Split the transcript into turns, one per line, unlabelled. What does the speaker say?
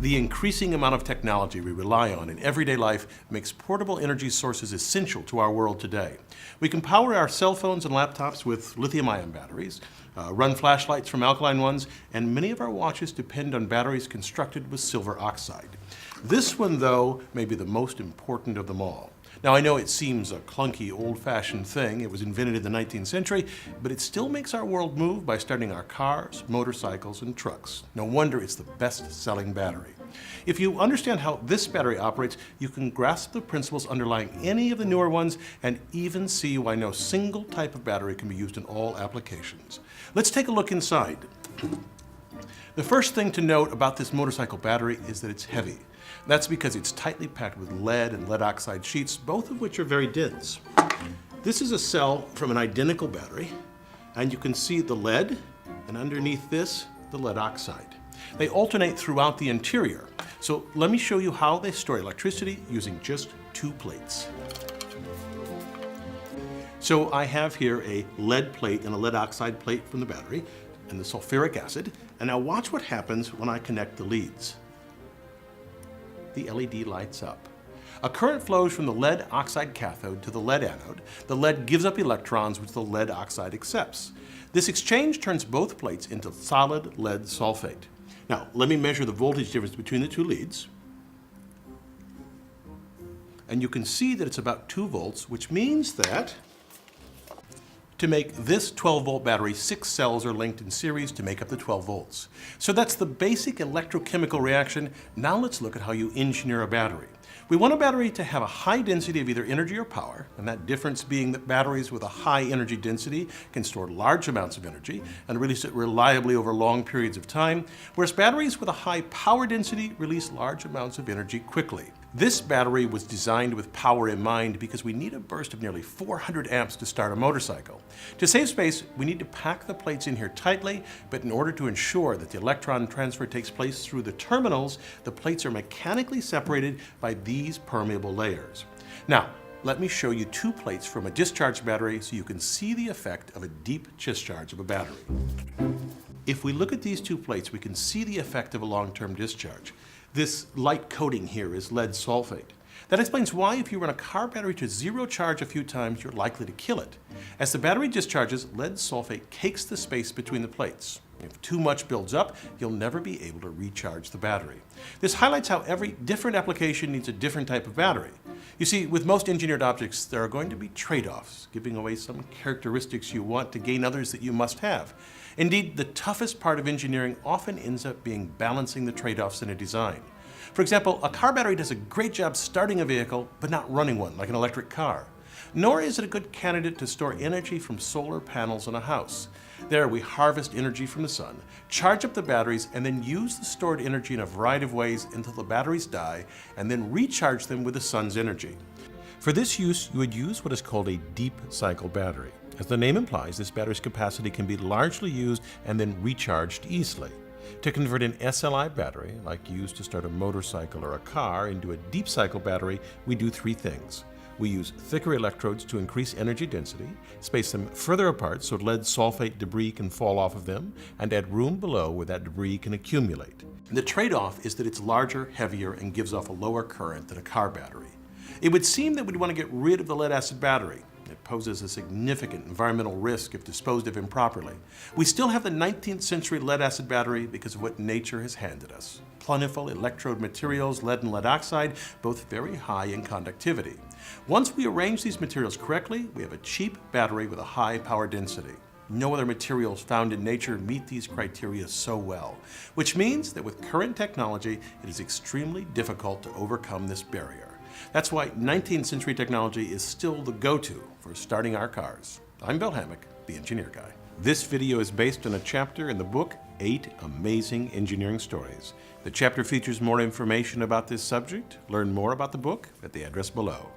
The increasing amount of technology we rely on in everyday life makes portable energy sources essential to our world today. We can power our cell phones and laptops with lithium-ion batteries, run flashlights from alkaline ones, and many of our watches depend on batteries constructed with silver oxide. This one, though, may be the most important of them all. Now, I know it seems a clunky, old-fashioned thing. It was invented in the 19th century, but it still makes our world move by starting our cars, motorcycles, and trucks. No wonder it's the best-selling battery. If you understand how this battery operates, you can grasp the principles underlying any of the newer ones and even see why no single type of battery can be used in all applications. Let's take a look inside. The first thing to note about this motorcycle battery is that it's heavy. That's because it's tightly packed with lead and lead oxide sheets, both of which are very dense. This is a cell from an identical battery, and you can see the lead, and underneath this, the lead oxide. They alternate throughout the interior. So let me show you how they store electricity using just two plates. So I have here a lead plate and a lead oxide plate from the battery, and the sulfuric acid. And now watch what happens when I connect the leads. The LED lights up. A current flows from the lead oxide cathode to the lead anode. The lead gives up electrons, which the lead oxide accepts. This exchange turns both plates into solid lead sulfate. Now, let me measure the voltage difference between the two leads. And you can see that it's about 2 volts, which means that to make this 12-volt battery, 6 cells are linked in series to make up the 12 volts. So that's the basic electrochemical reaction. Now let's look at how you engineer a battery. We want a battery to have a high density of either energy or power, and that difference being that batteries with a high energy density can store large amounts of energy and release it reliably over long periods of time, whereas batteries with a high power density release large amounts of energy quickly. This battery was designed with power in mind because we need a burst of nearly 400 amps to start a motorcycle. To save space, we need to pack the plates in here tightly, but in order to ensure that the electron transfer takes place through the terminals, the plates are mechanically separated by these permeable layers. Now, let me show you 2 plates from a discharge battery so you can see the effect of a deep discharge of a battery. If we look at these 2 plates, we can see the effect of a long-term discharge. This light coating here is lead sulfate. That explains why if you run a car battery to 0 charge a few times, you're likely to kill it. As the battery discharges, lead sulfate cakes the space between the plates. If too much builds up, you'll never be able to recharge the battery. This highlights how every different application needs a different type of battery. You see, with most engineered objects, there are going to be trade-offs, giving away some characteristics you want to gain others that you must have. Indeed, the toughest part of engineering often ends up being balancing the trade-offs in a design. For example, a car battery does a great job starting a vehicle, but not running one, like an electric car. Nor is it a good candidate to store energy from solar panels on a house. There, we harvest energy from the sun, charge up the batteries, and then use the stored energy in a variety of ways until the batteries die, and then recharge them with the sun's energy. For this use, you would use what is called a deep cycle battery. As the name implies, this battery's capacity can be largely used and then recharged easily. To convert an SLI battery, like used to start a motorcycle or a car, into a deep cycle battery, we do 3 things. We use thicker electrodes to increase energy density, space them further apart so lead sulfate debris can fall off of them, and add room below where that debris can accumulate. The trade-off is that it's larger, heavier, and gives off a lower current than a car battery. It would seem that we'd want to get rid of the lead-acid battery. It poses a significant environmental risk if disposed of improperly. We still have the 19th century lead-acid battery because of what nature has handed us. Plentiful electrode materials, lead and lead oxide, both very high in conductivity. Once we arrange these materials correctly, we have a cheap battery with a high power density. No other materials found in nature meet these criteria so well, which means that with current technology, it is extremely difficult to overcome this barrier. That's why 19th century technology is still the go-to for starting our cars. I'm Bill Hammack, the Engineer Guy. This video is based on a chapter in the book, 8 Amazing Engineering Stories. The chapter features more information about this subject. Learn more about the book at the address below.